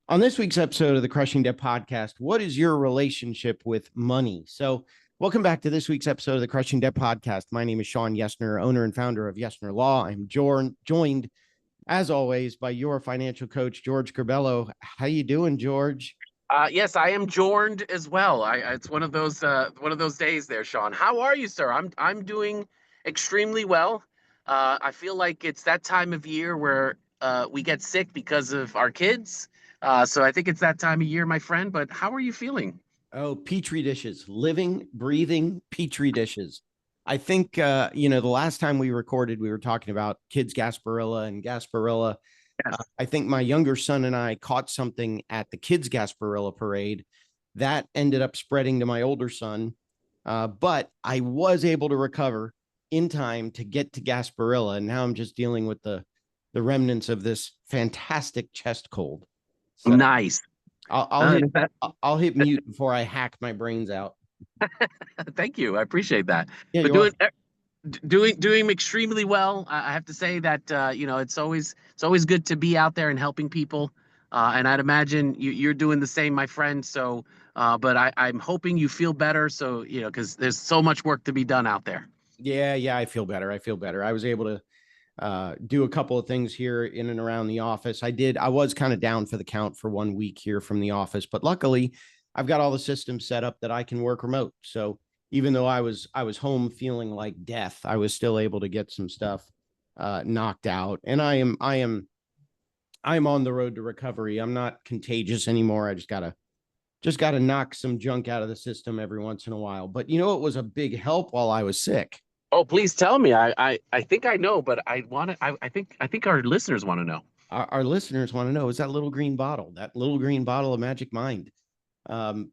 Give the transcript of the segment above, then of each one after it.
On this week's episode of the Crushing Debt Podcast, what is your relationship with money? So, welcome back to this week's episode of the Crushing Debt Podcast. My name is Shawn Yesner, owner and founder of Yesner Law. I'm joined, as always, by your financial coach, George Corbello. How you doing, George? Yes, I am joined as well. It's one of those days there, Shawn. How are you, sir? I'm doing extremely well. I feel like it's that time of year where we get sick because of our kids. So I think it's that time of year, my friend. But how are you feeling? Oh, petri dishes, living, breathing petri dishes. I think, the last time we recorded, we were talking about kids' Gasparilla and Gasparilla. Yes. I think my younger son and I caught something at the kids' Gasparilla parade that ended up spreading to my older son. But I was able to recover in time to get to Gasparilla. And now I'm just dealing with the remnants of this fantastic chest cold. So Nice. I'll, I'll hit That, I'll hit mute before I hack my brains out. thank you. I appreciate that. Yeah, But you're welcome. doing extremely well. I have to say that it's always good to be out there and helping people. And I'd imagine you're doing the same, my friend. So, but I'm hoping you feel better. So, because there's so much work to be done out there. Yeah, I feel better. I was able to do a couple of things here in and around the office. I was kind of down for the count for 1 week here from the office, but luckily I've got all the systems set up that I can work remote. So even though I was home feeling like death, I was still able to get some stuff knocked out. And I'm on the road to recovery. I'm not contagious anymore. I just gotta knock some junk out of the system every once in a while. But it was a big help while I was sick. Oh, please tell me. I think I know, but I think our listeners want to know. Our listeners want to know, is that little green bottle of Magic Mind,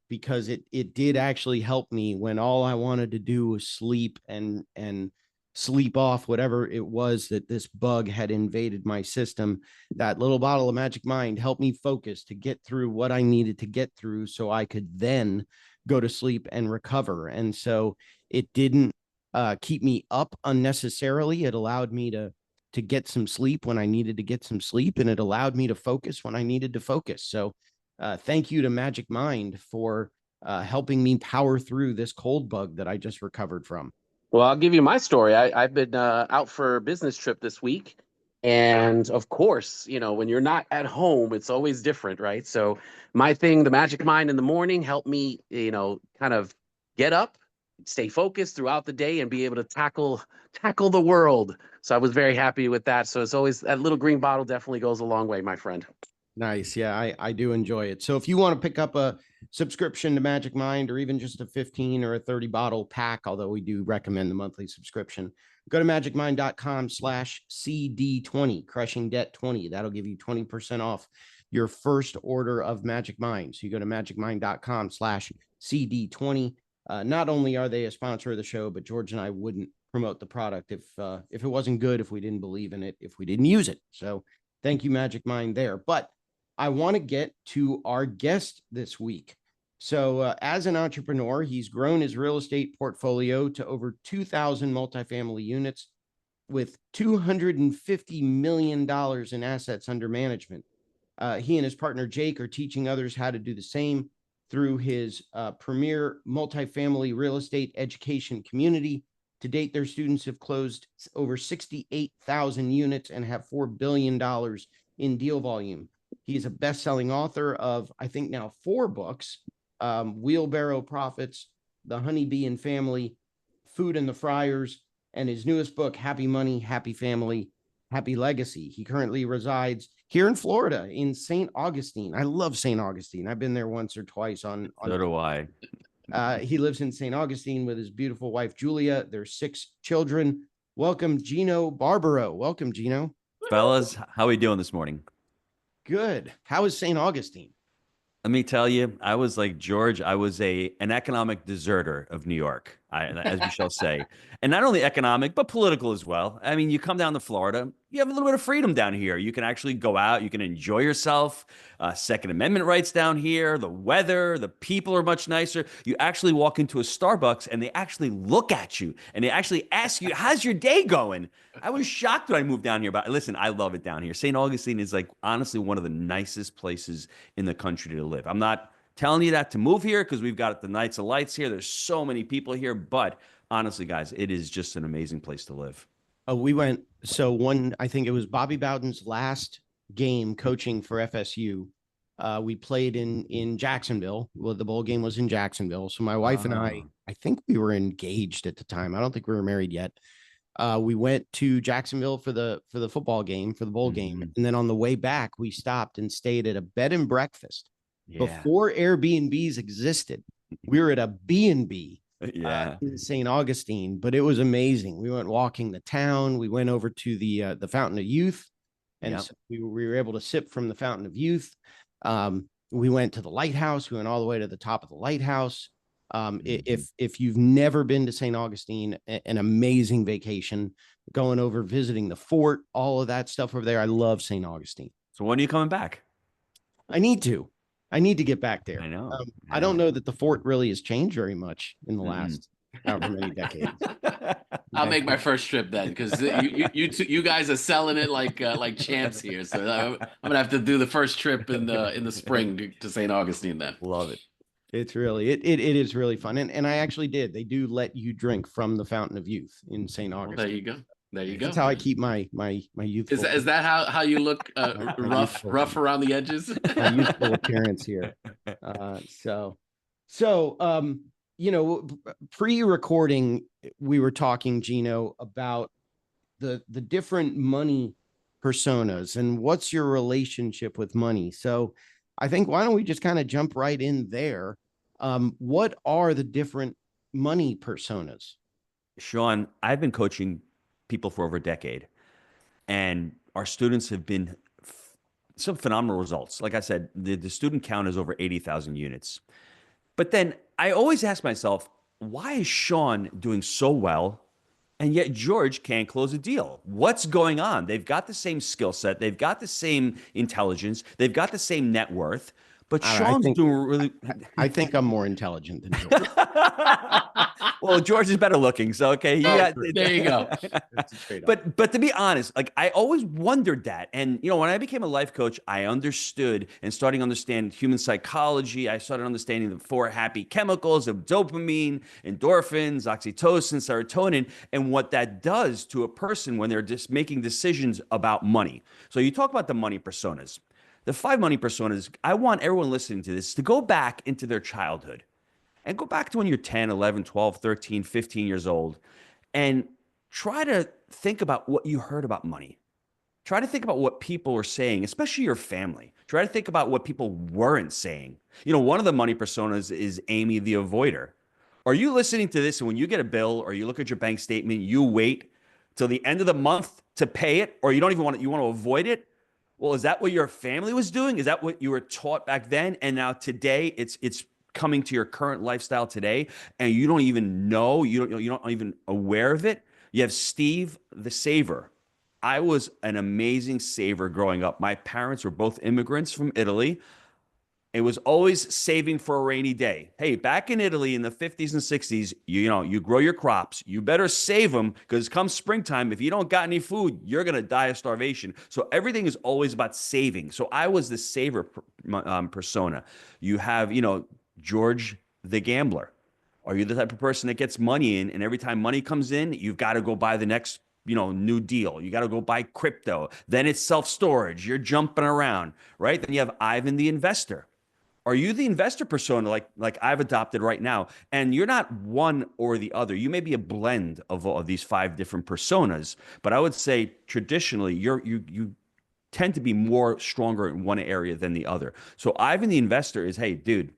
because it did actually help me when all I wanted to do was sleep and sleep off whatever it was that this bug had invaded my system. That little bottle of Magic Mind helped me focus to get through what I needed to get through so I could then go to sleep and recover. And so it didn't keep me up unnecessarily. It allowed me to get some sleep when I needed to get some sleep, and it allowed me to focus when I needed to focus. So thank you to Magic Mind for helping me power through this cold bug that I just recovered from. Well, I'll give you my story. I've been out for a business trip this week. And of course, when you're not at home, it's always different, right? So my thing, the Magic Mind in the morning, helped me, kind of get up, stay focused throughout the day, and be able to tackle the world. So I was very happy with that. So it's always that little green bottle definitely goes a long way, my friend. Nice. Yeah, I do enjoy it. So if you want to pick up a subscription to Magic Mind, or even just a 15 or a 30 bottle pack, although we do recommend the monthly subscription, go to magicmind.com/CD20, crushing debt 20. That'll give you 20% off your first order of Magic Mind. So you go to magicmind.com/CD20. Not only are they a sponsor of the show, but George and I wouldn't promote the product if it wasn't good, if we didn't believe in it, if we didn't use it. So thank you, Magic Mind, there. But I want to get to our guest this week. So, as an entrepreneur, he's grown his real estate portfolio to over 2,000 multifamily units with $250 million in assets under management. He and his partner Jake are teaching others how to do the same through his premier multifamily real estate education community. To date, their students have closed over 68,000 units and have $4 billion in deal volume. He's a best-selling author of, I think now, 4 books: Wheelbarrow Profits, The Honeybee and Family, Food and the Friars, and his newest book, Happy Money, Happy Family, Happy Legacy. He currently resides here in Florida in St. Augustine. I love St. Augustine. I've been there once or twice on So do I. he lives in St. Augustine with his beautiful wife, Julia. There's 6 children. Welcome, Gino Barbaro. Welcome, Gino. Fellas, how are we doing this morning? Good. How is St. Augustine? Let me tell you, I was like George. I was an economic deserter of New York. as we shall say. And not only economic, but political as well. I mean, you come down to Florida, you have a little bit of freedom down here. You can actually go out, you can enjoy yourself. Second Amendment rights down here, the weather, the people are much nicer. You actually walk into a Starbucks and they actually look at you and they actually ask you, how's your day going? I was shocked when I moved down here, but listen, I love it down here. St. Augustine is like honestly one of the nicest places in the country to live. I'm not telling you that to move here because we've got the Knights of Lights here. There's so many people here, but honestly, guys, it is just an amazing place to live. We went, I think it was Bobby Bowden's last game coaching for FSU. We played in Jacksonville. Well, the bowl game was in Jacksonville. So my wife and I think we were engaged at the time. I don't think we were married yet. We went to Jacksonville for the football game, for the bowl game. And then on the way back, we stopped and stayed at a bed and breakfast. Before Airbnbs existed. We were at a B&B in St. Augustine, but it was amazing. We went walking the town. We went over to the Fountain of Youth, and so we were able to sip from the Fountain of Youth. We went to the lighthouse. We went all the way to the top of the lighthouse. If you've never been to St. Augustine, an amazing vacation, going over, visiting the fort, all of that stuff over there. I love St. Augustine. So when are you coming back? I need to get back there. I know. I don't know that the fort really has changed very much in the last however many decades. I'll make my first trip then, because you guys are selling it like champs here. So I'm gonna have to do the first trip in the spring to St. Augustine then. Love it. It's really it is really fun, and I actually did. They do let you drink from the Fountain of Youth in St. Augustine. Well, there you go. There you go. That's how I keep my youth. Is that how you look rough around the edges? My youthful appearance here. Pre-recording, we were talking, Gino, about the different money personas and what's your relationship with money. So I think why don't we just kind of jump right in there? What are the different money personas? Shawn, I've been coaching people for over a decade, and our students have been some phenomenal results. Like I said, the student count is over 80,000 units. But then I always ask myself, why is Shawn doing so well and yet George can't close a deal? What's going on? They've got the same skill set. They've got the same intelligence. They've got the same net worth. But Shawn's doing really... I think I'm more intelligent than George. Well, George is better looking. So, okay. There you go. But to be honest, like I always wondered that. And, when I became a life coach, I understood and starting to understand human psychology. I started understanding the 4 happy chemicals of dopamine, endorphins, oxytocin, serotonin, and what that does to a person when they're just making decisions about money. So you talk about the money personas. The 5 money personas, I want everyone listening to this to go back into their childhood and go back to when you're 10, 11, 12, 13, 15 years old and try to think about what you heard about money. Try to think about what people were saying, especially your family. Try to think about what people weren't saying. One of the money personas is Amy the Avoider. Are you listening to this and when you get a bill or you look at your bank statement, you wait till the end of the month to pay it, or you don't even want to avoid it? Well, is that what your family was doing? Is that what you were taught back then? And now today it's coming to your current lifestyle today, and you don't even know, you're not even aware of it. You have Steve the Saver. I was an amazing saver growing up. My parents were both immigrants from Italy. It was always saving for a rainy day. Hey, back in Italy in the 50s and 60s, you grow your crops. You better save them because come springtime, if you don't got any food, you're going to die of starvation. So everything is always about saving. So I was the saver persona. You have, George the Gambler. Are you the type of person that gets money in and every time money comes in, you've got to go buy the next new deal. You got to go buy crypto. Then it's self-storage. You're jumping around, right? Then you have Ivan the Investor. Are you the investor persona like I've adopted right now? And you're not one or the other. You may be a blend of all of these 5 different personas, but I would say traditionally you tend to be more stronger in one area than the other. So Ivan the Investor is, hey, dude,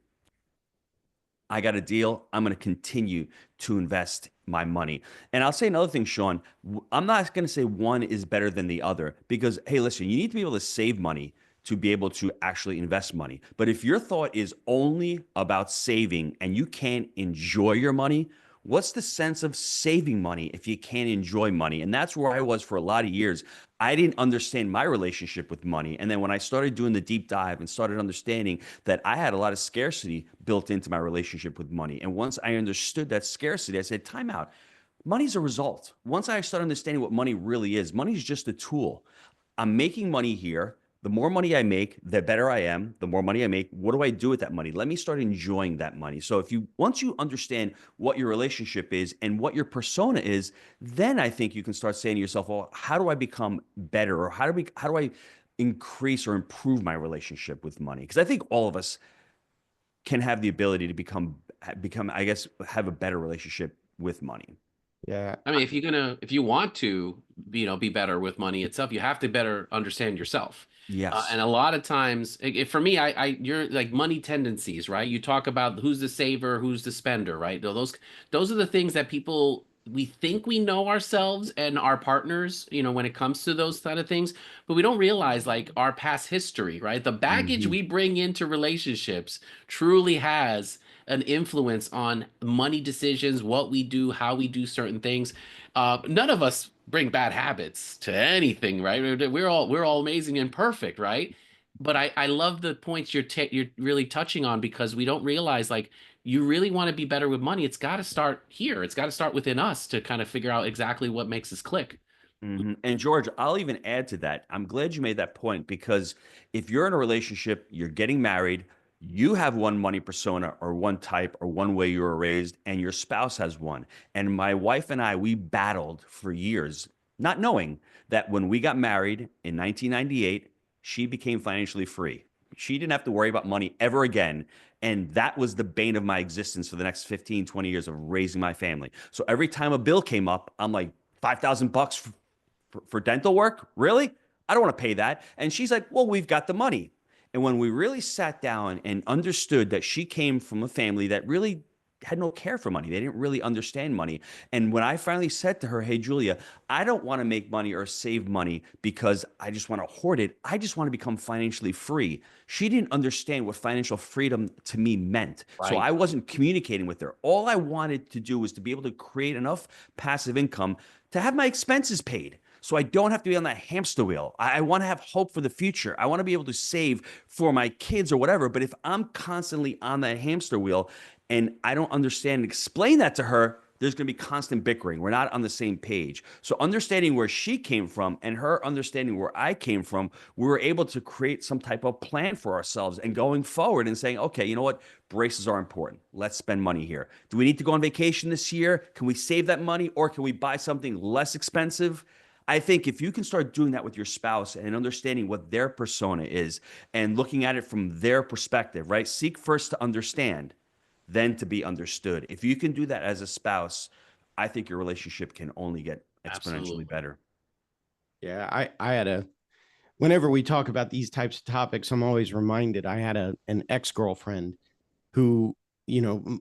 I got a deal. I'm going to continue to invest my money. And I'll say another thing, Shawn. I'm not going to say one is better than the other because, hey, listen, you need to be able to save money to be able to actually invest money. But if your thought is only about saving and you can't enjoy your money, What's the sense of saving money if you can't enjoy money? And that's where I was for a lot of years. I didn't understand my relationship with money. And then when I started doing the deep dive and started understanding that I had a lot of scarcity built into my relationship with money. And once I understood that scarcity, I said, time out. Money's a result. Once I started understanding what money really is, money is just a tool. I'm making money here. The more money I make, the better I am. The more money I make, what do I do with that money? Let me start enjoying that money. So once you understand what your relationship is and what your persona is, then I think you can start saying to yourself, well, how do I become better? Or how do I increase or improve my relationship with money? Because I think all of us can have the ability to become, I guess, have a better relationship with money. Yeah. I mean, if you want to, be better with money itself, you have to better understand yourself. Yes. And a lot of times, for me, you're like money tendencies, right? You talk about who's the saver, who's the spender, right? Those are the things that we think we know ourselves and our partners, when it comes to those kind of things, but we don't realize like our past history, right? The baggage we bring into relationships truly has an influence on money decisions, what we do, how we do certain things. None of us bring bad habits to anything, right? We're all amazing and perfect, right? But I love the points you're really touching on, because we don't realize, like, you really want to be better with money. It's got to start here. It's got to start within us to kind of figure out exactly what makes us click. And George, I'll even add to that. I'm glad you made that point, because if you're in a relationship, you're getting married, you have one money persona or one type or one way you were raised, and your spouse has one. And my wife and I, we battled for years, not knowing that when we got married in 1998, she became financially free. She didn't have to worry about money ever again. And that was the bane of my existence for the next 15, 20 years of raising my family. So every time a bill came up, I'm like, $5,000 for dental work? Really? I don't want to pay that. And she's like, well, we've got the money. And when we really sat down and understood that she came from a family that really had no care for money, they didn't really understand money. And when I finally said to her, hey, Julia, I don't want to make money or save money because I just want to hoard it. I just want to become financially free. She didn't understand what financial freedom to me meant. So Right. I wasn't communicating with her. All I wanted to do was to be able to create enough passive income to have my expenses paid, so I don't have to be on that hamster wheel. I want to have hope for the future. I want to be able to save for my kids or whatever. But if I'm constantly on that hamster wheel and I don't understand and explain that to her, there's going to be constant bickering. We're not on the same page. So understanding where she came from and her understanding where I came from, we were able to create some type of plan for ourselves and going forward and saying, okay, you know what? Braces are important. Let's spend money here. Do we need to go on vacation this year? Can we save that money, or can we buy something less expensive? I think if you can start doing that with your spouse and understanding what their persona is and looking at it from their perspective, right? Seek first to understand, then to be understood. If you can do that as a spouse, I think your relationship can only get exponentially Absolutely. better. Yeah. I had whenever we talk about these types of topics, I'm always reminded I had an ex-girlfriend who,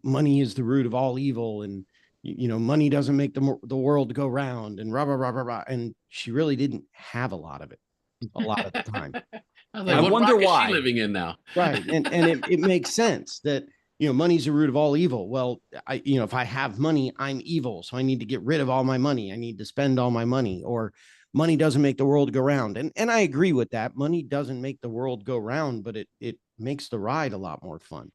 money is the root of all evil, and money doesn't make the world go round, and rah, rah, rah, rah, rah. And she really didn't have a lot of it a lot of the time. I was like, I what wonder rock is why. she living in now? Right. And it makes sense that, money's the root of all evil. Well, if I have money, I'm evil. So I need to get rid of all my money. I need to spend all my money, or money doesn't make the world go round. And I agree with that. Money doesn't make the world go round, but it makes the ride a lot more fun.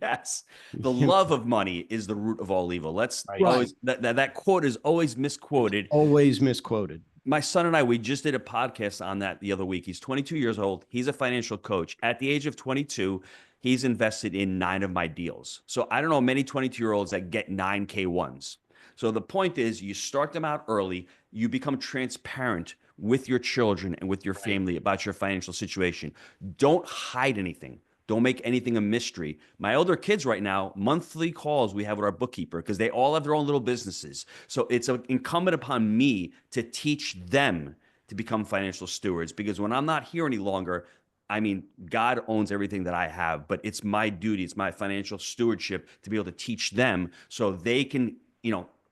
Yes. The love of money is the root of all evil. Let's Right. always, that quote is always misquoted. Always misquoted. My son and I, we just did a podcast on that the other week. He's 22 years old. He's a financial coach. At the age of 22, he's invested in 9 of my deals. So I don't know many 22-year-olds that get 9K1s. So the point is, you start them out early. You become transparent with your children and with your family about your financial situation. Don't hide anything. Don't make anything a mystery. My older kids right now, monthly calls we have with our bookkeeper, because they all have their own little businesses. So it's incumbent upon me to teach them to become financial stewards, because when I'm not here any longer, I mean, God owns everything that I have, but it's my duty, it's my financial stewardship to be able to teach them so they can,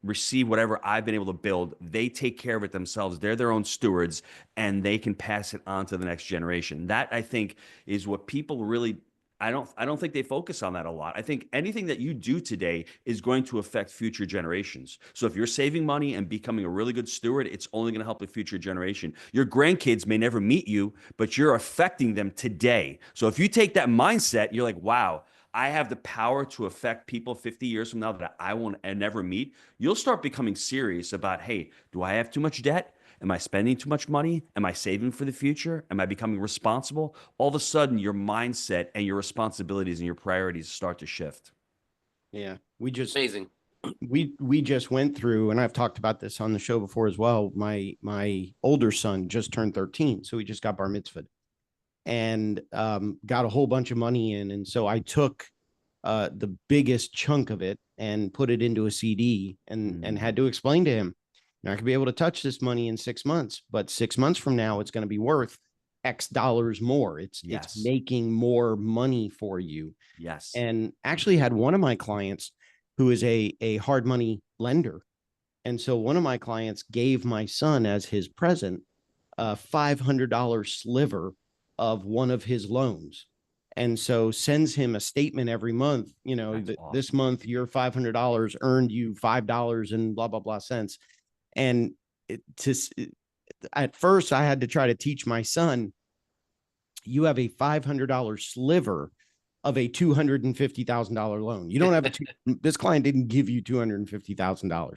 receive whatever I've been able to build. They take care of it themselves. They're their own stewards, and they can pass it on to the next generation. That, I think, is what people really I don't think they focus on that a lot. I think anything that you do today is going to affect future generations. So if you're saving money and becoming a really good steward, it's only going to help the future generation. Your grandkids may never meet you, but you're affecting them today. So if you take that mindset, you're like, wow, I have the power to affect people 50 years from now that I won't never meet. You'll start becoming serious about, hey, do I have too much debt? Am I spending too much money? Am I saving for the future? Am I becoming responsible? All of a sudden, your mindset and your responsibilities and your priorities start to shift. Yeah. We just Amazing. we just went through, and I've talked about this on the show before as well. My older son just turned 13, so he just got bar mitzvahed and got a whole bunch of money in. And so I took the biggest chunk of it and put it into a CD and had to explain to him, you're not gonna be able to touch this money in 6 months, but 6 months from now, it's going to be worth X dollars more. It's making more money for you. Yes. And actually had one of my clients who is a hard money lender. And so one of my clients gave my son as his present a $500 sliver of one of his loans. And so sends him a statement every month, That's this awesome. month your $500 earned you $5 and blah, blah, blah cents. And at first I had to try to teach my son, you have a $500 sliver of a $250,000 loan. You don't have this client didn't give you $250,000.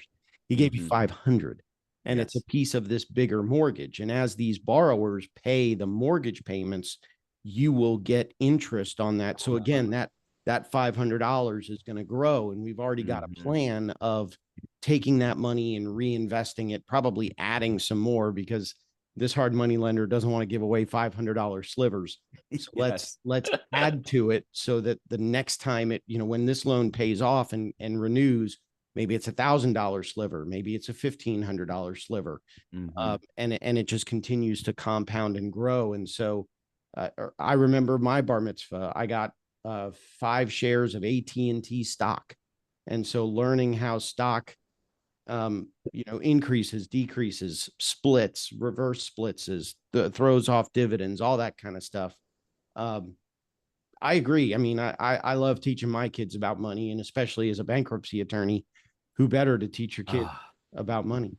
He gave you 500, and it's a piece of this bigger mortgage. And as these borrowers pay the mortgage payments, you will get interest on that. So again, that $500 is going to grow, and we've already got a plan of taking that money and reinvesting it, probably adding some more, because this hard money lender doesn't want to give away $500 slivers. So let's add to it so that the next time when this loan pays off and renews, maybe it's $1,000 sliver, maybe it's a $1,500 sliver, and it just continues to compound and grow. And so I remember my bar mitzvah, I got 5 shares of AT&T stock, and so learning how stock increases, decreases, splits, reverse splits, throws off dividends, all that kind of stuff. I agree. I mean, I love teaching my kids about money, and especially as a bankruptcy attorney, who better to teach your kid about money?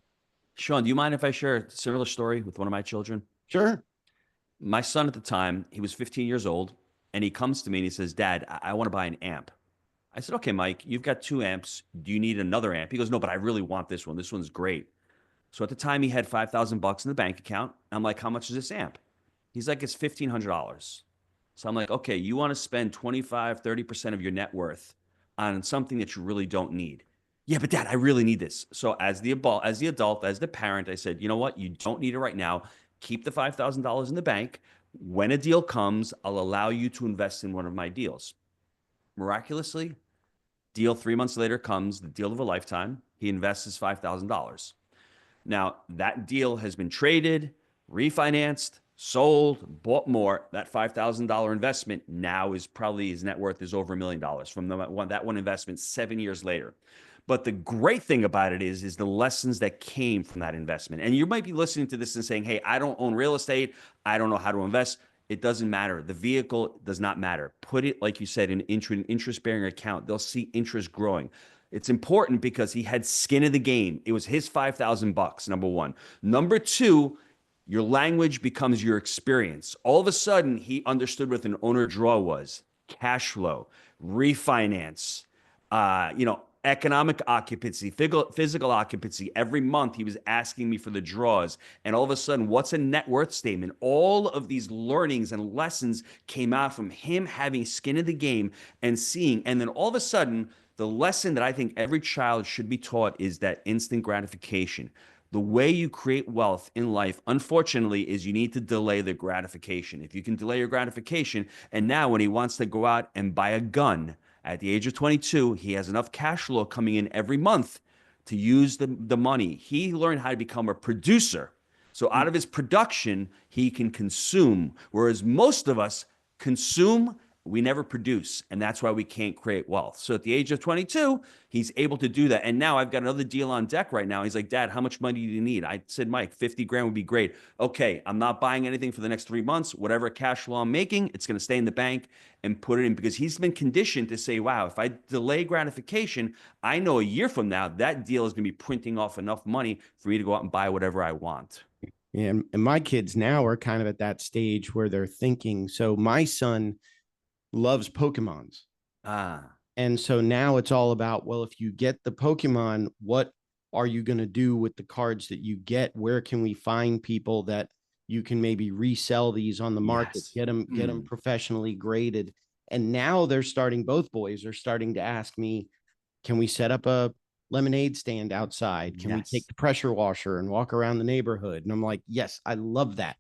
Shawn, do you mind if I share a similar story with one of my children? Sure. My son at the time, he was 15 years old, and he comes to me and he says, Dad, I want to buy an amp. I said, okay, Mike, you've got 2 amps. Do you need another amp? He goes, no, but I really want this one. This one's great. So at the time, he had $5,000 in the bank account. I'm like, how much is this amp? He's like, it's $1,500. So I'm like, okay, you want to spend 25, 30% of your net worth on something that you really don't need. Yeah, but Dad, I really need this. So as the adult, as the parent, I said, you know what? You don't need it right now. Keep the $5,000 in the bank. When a deal comes, I'll allow you to invest in one of my deals. Miraculously, deal 3 months later comes, the deal of a lifetime. He invests his $5,000. Now, that deal has been traded, refinanced, sold, bought more. That $5,000 investment now is probably, his net worth is over $1 million from that one investment 7 years later. But the great thing about it is the lessons that came from that investment. And you might be listening to this and saying, hey, I don't own real estate. I don't know how to invest. It doesn't matter. The vehicle does not matter. Put it, like you said, in an interest-bearing account. They'll see interest growing. It's important because he had skin in the game. It was his $5,000, number one. Number two, your language becomes your experience. All of a sudden, he understood what an owner draw was, cash flow, refinance, economic occupancy, physical occupancy. Every month he was asking me for the draws. And all of a sudden, what's a net worth statement? All of these learnings and lessons came out from him having skin in the game and seeing. And then all of a sudden, the lesson that I think every child should be taught is that instant gratification. The way you create wealth in life, unfortunately, is you need to delay the gratification. If you can delay your gratification, and now when he wants to go out and buy a gun, at the age of 22, he has enough cash flow coming in every month to use the money. He learned how to become a producer. So out of his production, he can consume, whereas most of us consume We never produce, and that's why we can't create wealth. So at the age of 22, he's able to do that. And now I've got another deal on deck right now. He's like, Dad, how much money do you need? I said, Mike, 50 grand would be great. Okay, I'm not buying anything for the next 3 months. Whatever cash flow I'm making, it's going to stay in the bank and put it in, because he's been conditioned to say, wow, if I delay gratification, I know a year from now, that deal is going to be printing off enough money for me to go out and buy whatever I want. And my kids now are kind of at that stage where they're thinking. So my son loves Pokemons. Ah, And so now it's all about, well, if you get the Pokemon, what are you going to do with the cards that you get? Where can we find people that you can maybe resell these on the market, yes. get them professionally graded? And now they're starting, both boys are starting to ask me, can we set up a lemonade stand outside? Can we take Yes. the pressure washer and walk around the neighborhood? And I'm like, yes, I love that.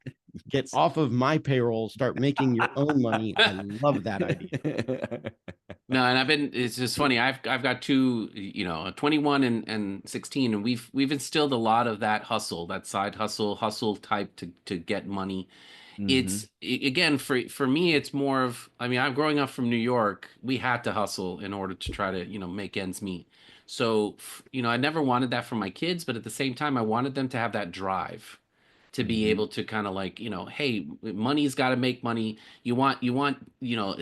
Get off of my payroll, start making your own money. I love that idea. No, and it's just funny. I've got two, 21 and 16, and we've instilled a lot of that hustle, that side hustle type to get money. Mhm. It's again, for me, it's more of, I mean, I'm growing up from New York. We had to hustle in order to try to, make ends meet. So, I never wanted that for my kids, but at the same time, I wanted them to have that drive to be Mhm. able to kind of like, hey, money's got to make money. You want,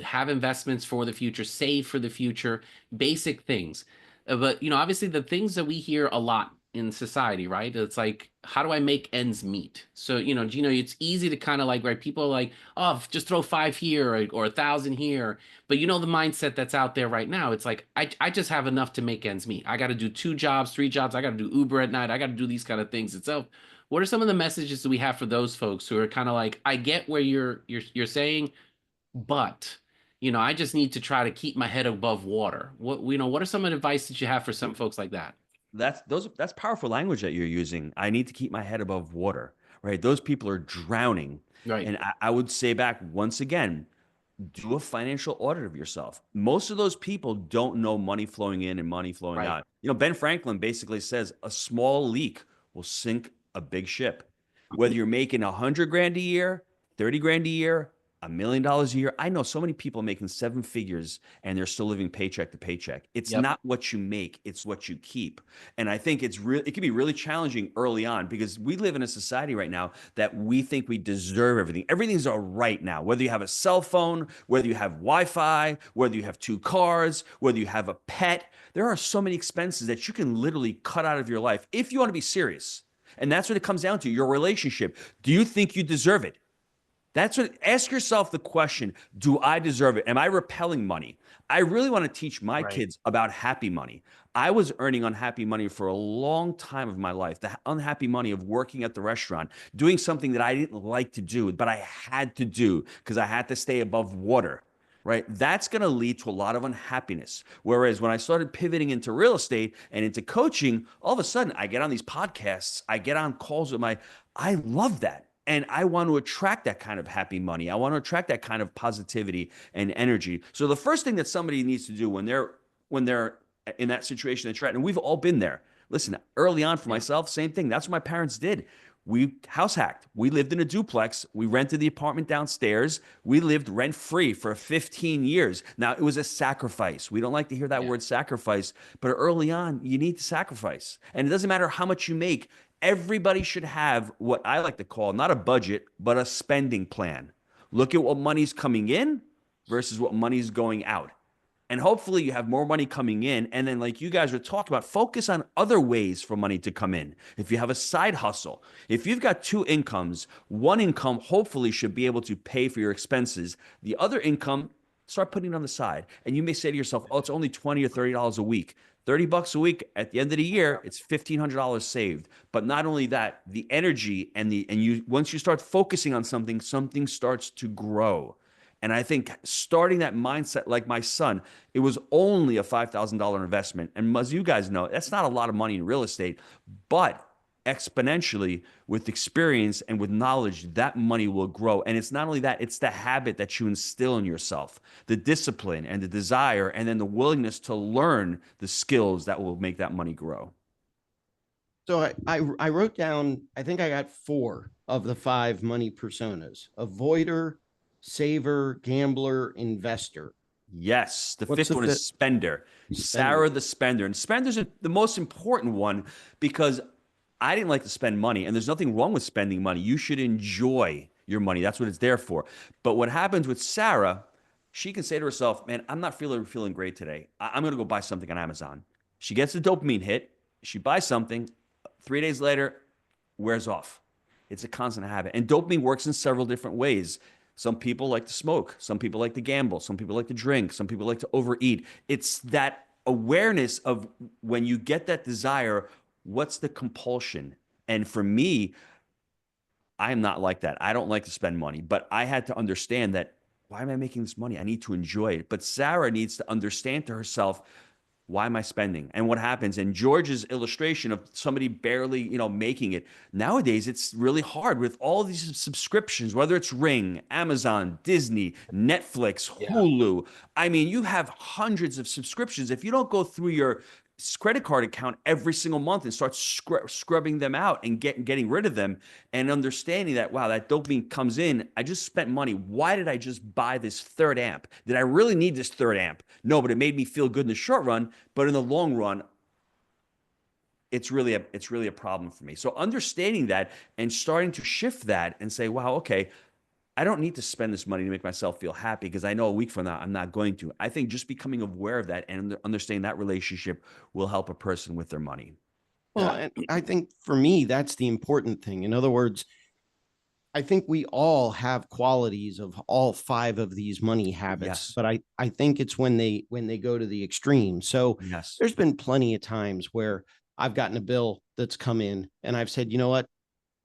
have investments for the future, save for the future, basic things. But, obviously the things that we hear a lot in society, right? It's like, how do I make ends meet? So, Gino, it's easy to kind of like, right? People are like, oh, just throw five here or 1,000 here. But the mindset that's out there right now, it's like, I just have enough to make ends meet. I got to do 2 jobs, 3 jobs. I got to do Uber at night. I got to do these kind of things itself. What are some of the messages that we have for those folks who are kind of like, I get where you're saying, but I just need to try to keep my head above water. What are some advice that you have for some folks like that? That's powerful language that you're using. I need to keep my head above water, right? Those people are drowning. Right. And I would say back once again, do a financial audit of yourself. Most of those people don't know money flowing in and money flowing Right. out. Ben Franklin basically says a small leak will sink a big ship. Whether you're making 100 grand a year, 30 grand a year, $1 million a year. I know so many people making 7 figures and they're still living paycheck to paycheck. It's Yep. not what you make, it's what you keep. And I think it can be really challenging early on, because we live in a society right now that we think we deserve everything. Everything's all right now. Whether you have a cell phone, whether you have Wi-Fi, whether you have 2 cars, whether you have a pet, there are so many expenses that you can literally cut out of your life if you want to be serious. And that's what it comes down to, your relationship. Do you think you deserve it? Ask yourself the question, do I deserve it? Am I repelling money? I really want to teach my Right. kids about happy money. I was earning unhappy money for a long time of my life, the unhappy money of working at the restaurant, doing something that I didn't like to do, but I had to do because I had to stay above water, right? That's going to lead to a lot of unhappiness. Whereas when I started pivoting into real estate and into coaching, all of a sudden I get on these podcasts, I get on calls with I love that. And I want to attract that kind of happy money. I want to attract that kind of positivity and energy. So the first thing that somebody needs to do when they're in that situation that you're at, and we've all been there. Listen, early on for Yeah. myself, same thing. That's what my parents did. We house hacked. We lived in a duplex. We rented the apartment downstairs. We lived rent free for 15 years. Now, it was a sacrifice. We don't like to hear that Yeah. word sacrifice, but early on, you need to sacrifice. And it doesn't matter how much you make. Everybody should have what I like to call not a budget, but a spending plan. Look at what money's coming in versus what money's going out. And hopefully you have more money coming in. And then, like you guys were talking about, focus on other ways for money to come in. If you have a side hustle, if you've got 2 incomes, one income hopefully should be able to pay for your expenses. The other income, start putting it on the side. And you may say to yourself, oh, it's only $20 or $30 a week. $30 a week at the end of the year, it's $1,500 saved. But not only that, the energy and you once you start focusing on something, something starts to grow. And I think starting that mindset, like my son, it was only a $5,000 investment. And as you guys know, that's not a lot of money in real estate, but exponentially with experience and with knowledge, that money will grow. And it's not only that, it's the habit that you instill in yourself, the discipline and the desire, and then the willingness to learn the skills that will make that money grow. So I wrote down, I think I got 4 of the 5 money personas: avoider, saver, gambler, investor. Yes, the What's fifth the one is fifth? spender. Spender. Sara the Spender. And spender's the most important one because I didn't like to spend money, and there's nothing wrong with spending money. You should enjoy your money. That's what it's there for. But what happens with Sara, she can say to herself, man, I'm not feeling great today. I'm going to go buy something on Amazon. She gets the dopamine hit. She buys something. 3 days later, wears off. It's a constant habit. And dopamine works in several different ways. Some people like to smoke. Some people like to gamble. Some people like to drink. Some people like to overeat. It's that awareness of when you get that desire, what's the compulsion? And for me, I'm not like that. I don't like to spend money, but I had to understand that why am I making this money? I need to enjoy it. But Sara needs to understand to herself, why am I spending? And what happens? And George's illustration of somebody barely, making it. Nowadays, it's really hard with all these subscriptions, whether it's Ring, Amazon, Disney, Netflix, Yeah. Hulu. I mean, you have hundreds of subscriptions. If you don't go through your credit card account every single month and start scrubbing them out and getting rid of them and understanding that, wow, that dopamine comes in. I just spent money. Why did I just buy this third amp? Did I really need this third amp? No, but it made me feel good in the short run. But in the long run, it's really a problem for me. So understanding that and starting to shift that and say, wow, okay, I don't need to spend this money to make myself feel happy because I know a week from now I'm not going to. I think just becoming aware of that and understanding that relationship will help a person with their money. Well, and I think for me, that's the important thing. In other words, I think we all have qualities of all five of these money habits, Yes. but I think it's when they go to the extreme. So Yes. there's been plenty of times where I've gotten a bill that's come in and I've said, you know what,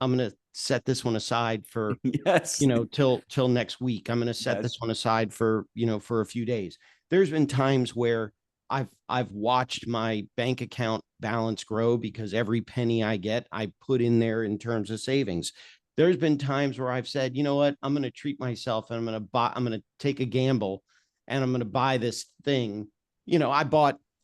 I'm going to set this one aside for, Yes. till next week. I'm going to set this Yes. one aside for, for a few days. There's been times where I've watched my bank account balance grow because every penny I get, I put in there in terms of savings. There's been times where I've said, you know what, I'm going to treat myself and I'm going to take a gamble and I'm going to buy this thing.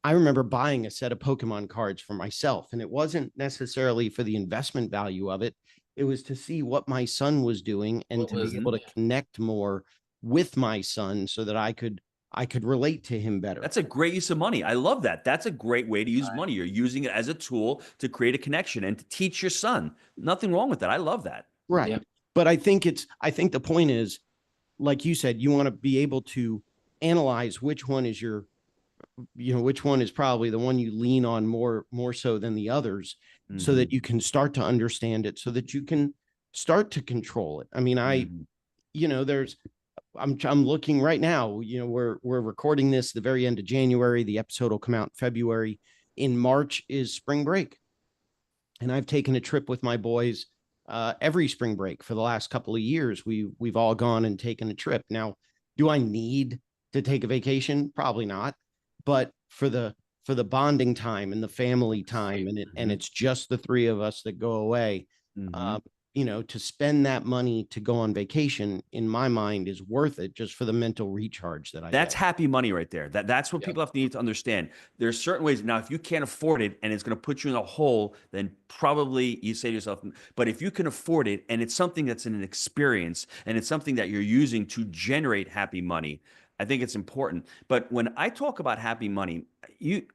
I remember buying a set of Pokemon cards for myself, and it wasn't necessarily for the investment value of it. It was to see what my son was doing and to be able to connect more with my son so that I could relate to him better. That's a great use of money. I love that. That's a great way to use money. You're using it as a tool to create a connection and to teach your son. Nothing wrong with that. I love that. Right. Yep. But I think the point is, like you said, you want to be able to analyze which one is which one is probably the one you lean on more so than the others, so that you can start to understand it, so that you can start to control it. I mean, I'm looking right now, we're recording this the very end of January. The episode will come out in February. In March is spring break. And I've taken a trip with my boys every spring break for the last couple of years. We've all gone and taken a trip. Now, do I need to take a vacation? Probably not. But for the bonding time and the family time, and it's just the three of us that go away, to spend that money to go on vacation, in my mind, is worth it just for the mental recharge that I That's get. happy money right there. That's what people have to need to understand. There's certain ways. Now, if you can't afford it and it's going to put you in a hole, then probably you say to yourself, but if you can afford it and it's something that's an experience and it's something that you're using to generate happy money, I think it's important. But when I talk about happy money,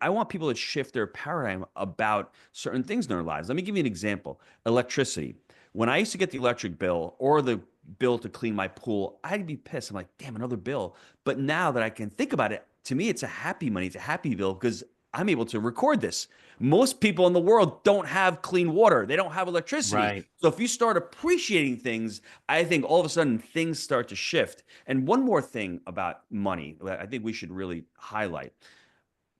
I want people to shift their paradigm about certain things in their lives. Let me give you an example. Electricity. When I used to get the electric bill or the bill to clean my pool, I'd be pissed. I'm like, damn, another bill. But now that I can think about it, to me, it's a happy money. It's a happy bill because I'm able to record this. Most people in the world don't have clean water. They don't have electricity. Right. So if you start appreciating things, I think all of a sudden things start to shift. And one more thing about money that I think we should really highlight.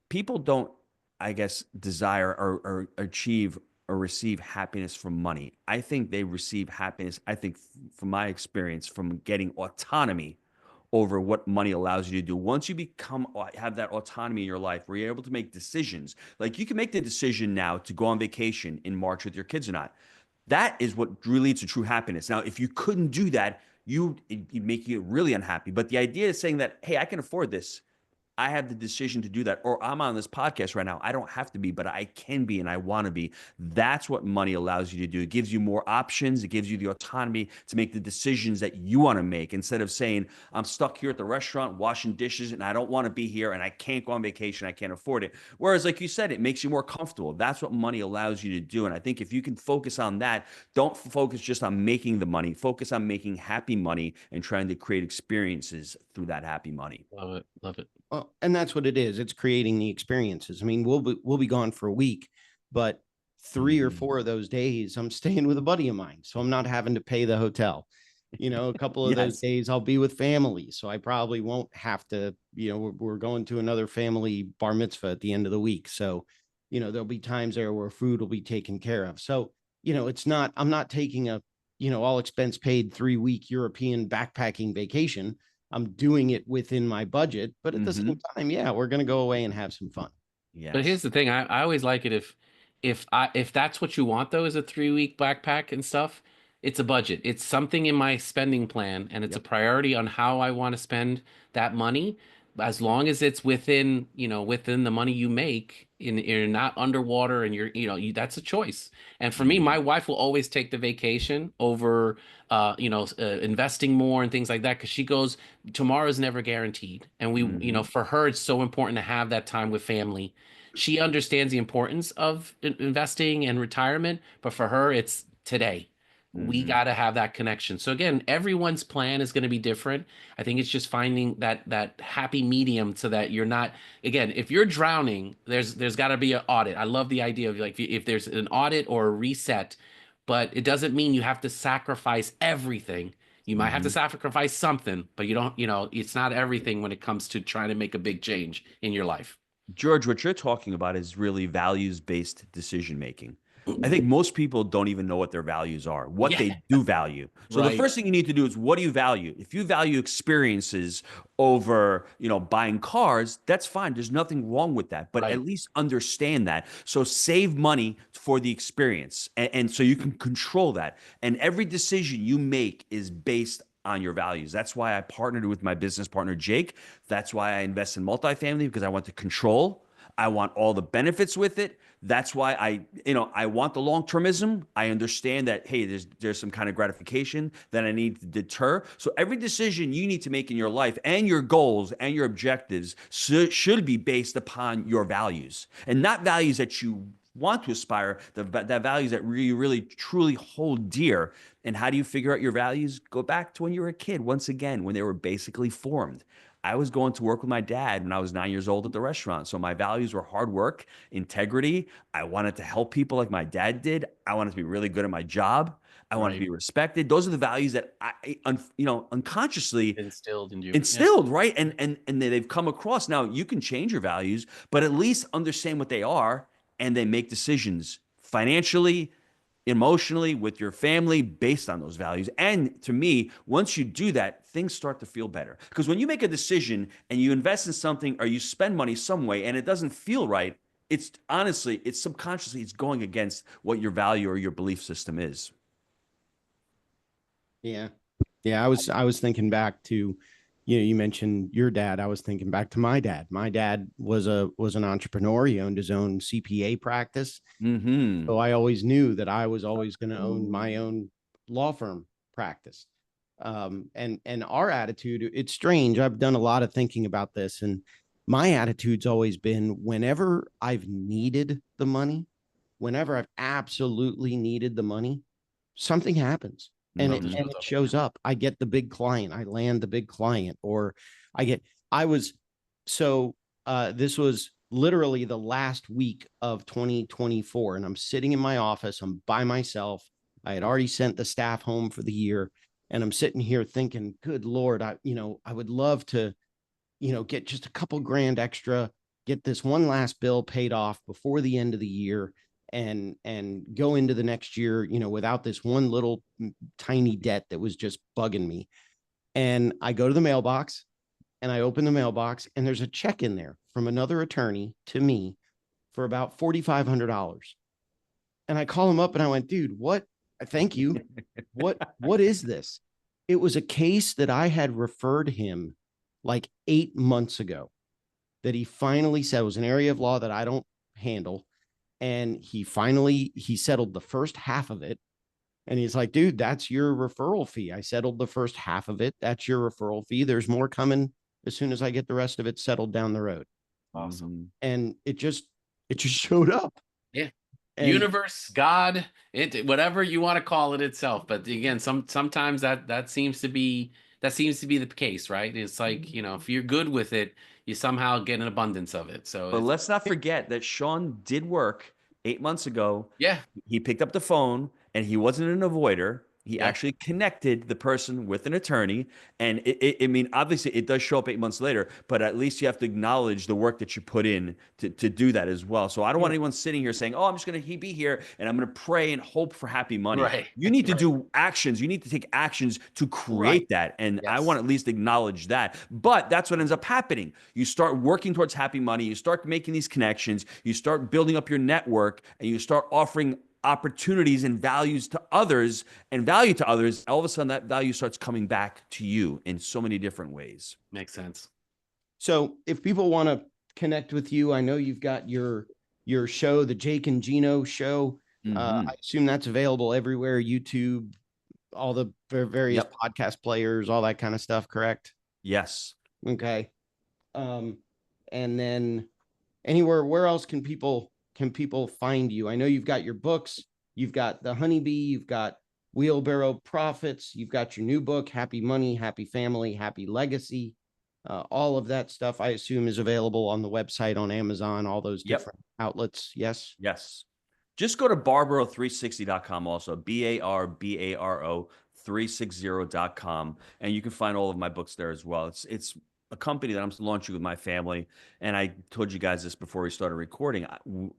People don't, I guess, desire or achieve or receive happiness from money. I think they receive happiness, I think, from my experience, from getting autonomy over what money allows you to do. Once you have that autonomy in your life where you're able to make decisions, like you can make the decision now to go on vacation in March with your kids or not. That is what really leads to true happiness. Now, if you couldn't do that, it'd make you really unhappy. But the idea is saying that, hey, I can afford this. I have the decision to do that, or I'm on this podcast right now. I don't have to be, but I can be and I want to be. That's what money allows you to do. It gives you more options. It gives you the autonomy to make the decisions that you want to make instead of saying, I'm stuck here at the restaurant washing dishes and I don't want to be here and I can't go on vacation. I can't afford it. Whereas, like you said, it makes you more comfortable. That's what money allows you to do. And I think if you can focus on that, don't focus just on making the money, focus on making happy money and trying to create experiences through that happy money. Love it. Love it. Well, and that's what it is. It's creating the experiences. I mean, we'll be gone for a week, but 3 or 4 of those days I'm staying with a buddy of mine, so I'm not having to pay the hotel. A couple of those Yes. days I'll be with family, so I probably won't have to. We're going to another family bar mitzvah at the end of the week, so there'll be times there where food will be taken care of. So it's not. I'm not taking a all expense paid 3-week European backpacking vacation. I'm doing it within my budget, but at the same time, yeah, we're going to go away and have some fun. Yes. But here's the thing, I always like it if that's what you want though, is a 3-week backpack and stuff, it's a budget. It's something in my spending plan and it's a priority on how I want to spend that money. As long as it's within, within the money you make, you're not underwater and that's a choice. And for me, my wife will always take the vacation over investing more and things like that, because she goes, tomorrow's never guaranteed. And we, for her, it's so important to have that time with family. She understands the importance of investing and retirement, but for her, it's today. We got to have that connection. So again, everyone's plan is going to be different. I think it's just finding that happy medium so that you're not, again, if you're drowning, there's got to be an audit. I love the idea of like if there's an audit or a reset, but it doesn't mean you have to sacrifice everything. You might have to sacrifice something, but you don't, it's not everything when it comes to trying to make a big change in your life. George, what you're talking about is really values-based decision making. I think most people don't even know what their values are, what Yeah. they do value. So the Right. first thing you need to do is, what do you value? If you value experiences over, buying cars, that's fine. There's nothing wrong with that, but Right. at least understand that. So save money for the experience. And so you can control that. And every decision you make is based on your values. That's why I partnered with my business partner, Jake. That's why I invest in multifamily, because I want to control. I want all the benefits with it. That's why I want the long-termism. I understand that, hey, there's some kind of gratification that I need to deter. So every decision you need to make in your life and your goals and your objectives should be based upon your values, and not values that you want to aspire, that values that you really truly hold dear. And how do you figure out your values? Go back to when you were a kid, once again, when they were basically formed. I was going to work with my dad when I was 9 years old at the restaurant. So my values were hard work, integrity. I wanted to help people like my dad did. I wanted to be really good at my job. I wanted to be respected. Those are the values that I unconsciously Instilled in you. instilled, right? And they've come across. Now you can change your values, but at least understand what they are, and then make decisions financially, emotionally, with your family based on those values. And to me, once you do that, things start to feel better. Because when you make a decision and you invest in something or you spend money some way and it doesn't feel right, it's subconsciously, it's going against what your value or your belief system is. Yeah. Yeah. I was thinking back to, you mentioned your dad. I was thinking back to my dad. My dad was an entrepreneur. He owned his own CPA practice. So I always knew that I was always going to own my own law firm practice. And our attitude, it's strange. I've done a lot of thinking about this, and my attitude's always been, whenever I've needed the money, whenever I've absolutely needed the money, something happens. And it shows up. I get the big client. I land the big client, or this was literally the last week of 2024. And I'm sitting in my office. I'm by myself. I had already sent the staff home for the year. And I'm sitting here thinking, good Lord, I would love to, get just a couple grand extra, get this one last bill paid off before the end of the year, and go into the next year, without this one little tiny debt that was just bugging me. And I go to the mailbox and I open the mailbox, and there's a check in there from another attorney to me for about $4,500. And I call him up and I went, dude, what? Thank you. What is this? It was a case that I had referred him like 8 months ago. that he finally said was an area of law that I don't handle. And he settled the first half of it. And he's like, dude, that's your referral fee. I settled the first half of it. That's your referral fee. There's more coming as soon as I get the rest of it settled down the road. Awesome. And it just showed up. Yeah. And Universe, God, whatever you want to call it itself. But again, sometimes that seems to be the case, right? It's like, if you're good with it, you somehow get an abundance of it. So But let's not forget that Shawn did work 8 months ago. yeah. He picked up the phone and he wasn't an avoider. He Yeah. actually connected the person with an attorney. And I mean, obviously it does show up 8 months later, but at least you have to acknowledge the work that you put in to do that as well. So I don't want anyone sitting here saying, oh, I'm just going to be here and I'm going to pray and hope for happy money. Right. You need to Right. do actions. You need to take actions to create Right. that. And I Yes. want to at least acknowledge that. But that's what ends up happening. You start working towards happy money. You start making these connections. You start building up your network and you start offering opportunities and values to others and value to others. All of a sudden that value starts coming back to you in so many different ways. Makes sense. so if people want to connect with you, I know you've got your show, the Jake and Gino Show. I assume that's available everywhere, YouTube, all the various podcast players, all that kind of stuff, correct? Yes. Okay. And then where else can people find you? I know you've got your books, you've got the Honeybee, you've got Wheelbarrow Profits, you've got your new book, Happy Money, Happy Family, Happy Legacy. All of that stuff, I assume, is available on the website, on Amazon, all those different outlets. Yes. Yes. Just go to barbaro360.com also, BARBARO 360.com. And you can find all of my books there as well. It's a company that I'm launching with my family. And I told you guys this before we started recording.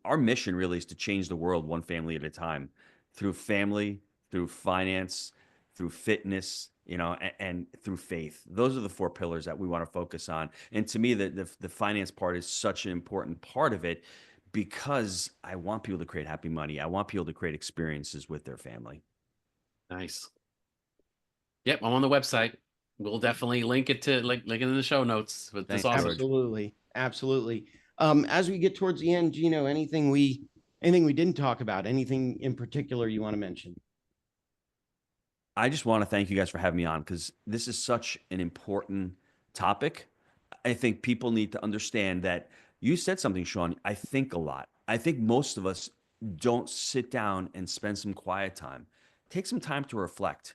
Our mission really is to change the world one family at a time, through family, through finance, through fitness, and through faith. Those are the 4 pillars that we want to focus on. And to me, the finance part is such an important part of it because I want people to create happy money. I want people to create experiences with their family. Nice. Yep, I'm on the website. We'll definitely link it in the show notes. But this awesome. Absolutely. As we get towards the end, Gino, anything we didn't talk about, anything in particular you want to mention? I just want to thank you guys for having me on because this is such an important topic. I think people need to understand that you said something, Shawn. I think a lot. I think most of us don't sit down and spend some quiet time. Take some time to reflect.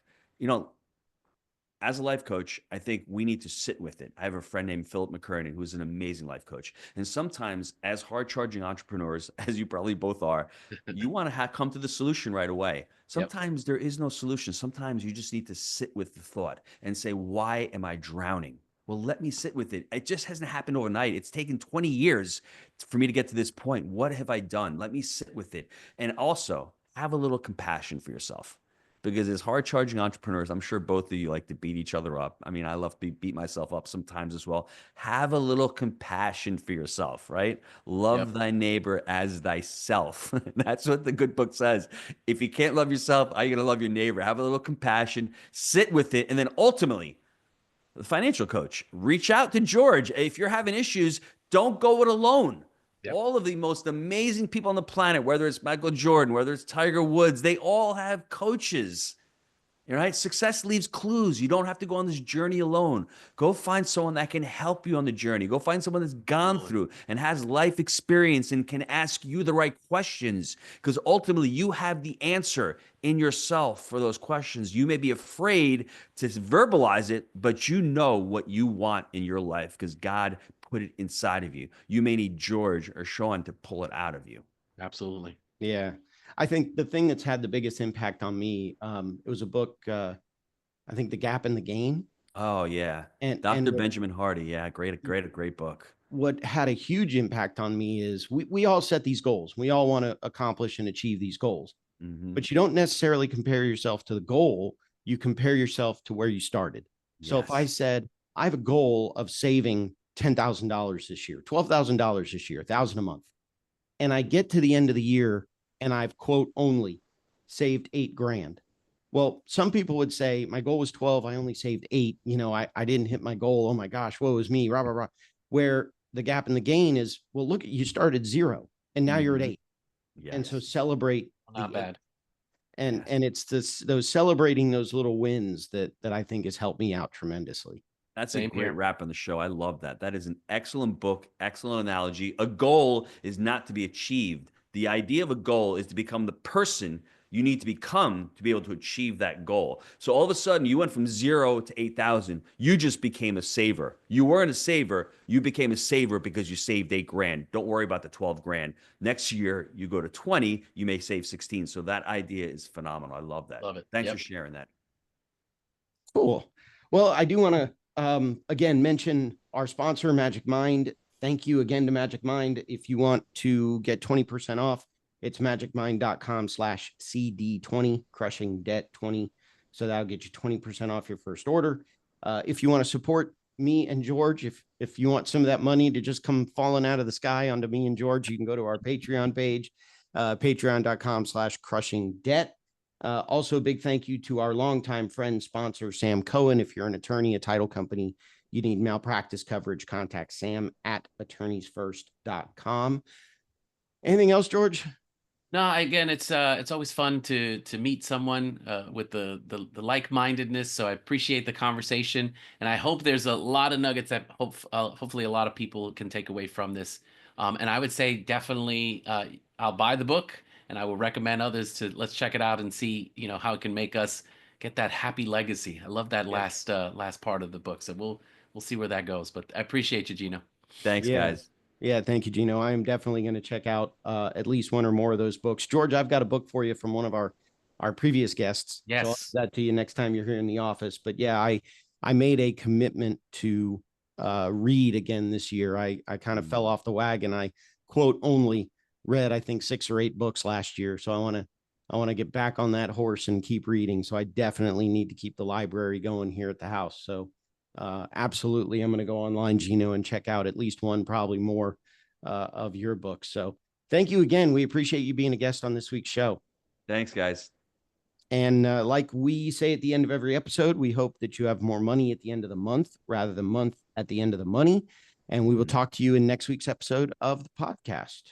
As a life coach, I think we need to sit with it. I have a friend named Philip McKernan, who's an amazing life coach. And sometimes, as hard-charging entrepreneurs, as you probably both are, you want to come to the solution right away. Sometimes there is no solution. Sometimes you just need to sit with the thought and say, why am I drowning? Well, let me sit with it. It just hasn't happened overnight. It's taken 20 years for me to get to this point. What have I done? Let me sit with it. And also, have a little compassion for yourself. Because as hard-charging entrepreneurs, I'm sure both of you like to beat each other up. I mean, I love to beat myself up sometimes as well. Have a little compassion for yourself, right? Love thy neighbor as thyself. That's what the good book says. If you can't love yourself, how are you going to love your neighbor? Have a little compassion, sit with it, and then ultimately, the financial coach, reach out to George. If you're having issues, don't go it alone. All of the most amazing people on the planet, whether it's Michael Jordan, whether it's Tiger Woods, they all have coaches. Right? Success leaves clues. You don't have to go on this journey alone. Go find someone that can help you on the journey. Go find someone that's gone through and has life experience and can ask you the right questions, because ultimately you have the answer in yourself for those questions. You may be afraid to verbalize it, but you know what you want in your life because God put it inside of you. You may need George or Shawn to pull it out of you. Absolutely. Yeah. I think the thing that's had the biggest impact on me, it was a book, I think The Gap in the Gain. Oh yeah. And Dr. Benjamin Hardy. Yeah. Great book. What had a huge impact on me is we all set these goals. We all want to accomplish and achieve these goals, but you don't necessarily compare yourself to the goal. You compare yourself to where you started. So if I said, I have a goal of saving $10,000 this year, $12,000 this year, $1,000 a month, and I get to the end of the year and I've quote only saved $8,000. Well, some people would say my goal was 12. I only saved 8. I didn't hit my goal. Oh my gosh, woe is me. Rah, rah, rah. Where the gap in the gain is, well, look, you started 0 and now you're at 8. And so Yes. celebrate. Not bad. And Yes. it's those celebrating those little wins that I think has helped me out tremendously. That's Same a great here. wrap on the show. I love that. That is an excellent book, excellent analogy. A goal is not to be achieved. The idea of a goal is to become the person you need to become to be able to achieve that goal. So all of a sudden, you went from 0 to 8,000. You just became a saver. You weren't a saver. You became a saver because you saved 8 grand. Don't worry about the 12 grand. Next year, you go to 20, you may save 16. So that idea is phenomenal. I love that. Love it. Thanks Yep. for sharing that. Cool. Well, I do want to again mention our sponsor, Magic Mind. Thank you again to Magic Mind. If you want to get 20% off, it's magicmind.com/CD20, crushing debt 20. So that'll get you 20% off your first order. If you want to support me and George, if you want some of that money to just come falling out of the sky onto me and George, you can go to our Patreon page, patreon.com/crushing debt. Also, a big thank you to our longtime friend, sponsor, Sam Cohen. If you're an attorney, a title company, you need malpractice coverage, contact Sam at attorneysfirst.com. Anything else, George? No, again, it's always fun to meet someone with the like-mindedness. So I appreciate the conversation, and I hope there's a lot of nuggets that hopefully a lot of people can take away from this. And I would say definitely I'll buy the book, and I will recommend others to let's check it out and see how it can make us get that happy legacy. I love that last part of the book. So we'll see where that goes. But I appreciate you, Gino. Thanks, Yeah. guys. Yeah, thank you, Gino. I am definitely going to check out at least one or more of those books. George, I've got a book for you from one of our previous guests. So I'll Yes. give that to you next time you're here in the office. But yeah, I made a commitment to read again this year. I kind of fell off the wagon. I quote only read, I think, 6 or 8 books last year. So I want to get back on that horse and keep reading. So I definitely need to keep the library going here at the house. So absolutely, I'm going to go online, Gino, and check out at least one, probably more of your books. So thank you again. We appreciate you being a guest on this week's show. Thanks, guys. And like we say at the end of every episode, we hope that you have more money at the end of the month rather than month at the end of the money. And we will talk to you in next week's episode of the podcast.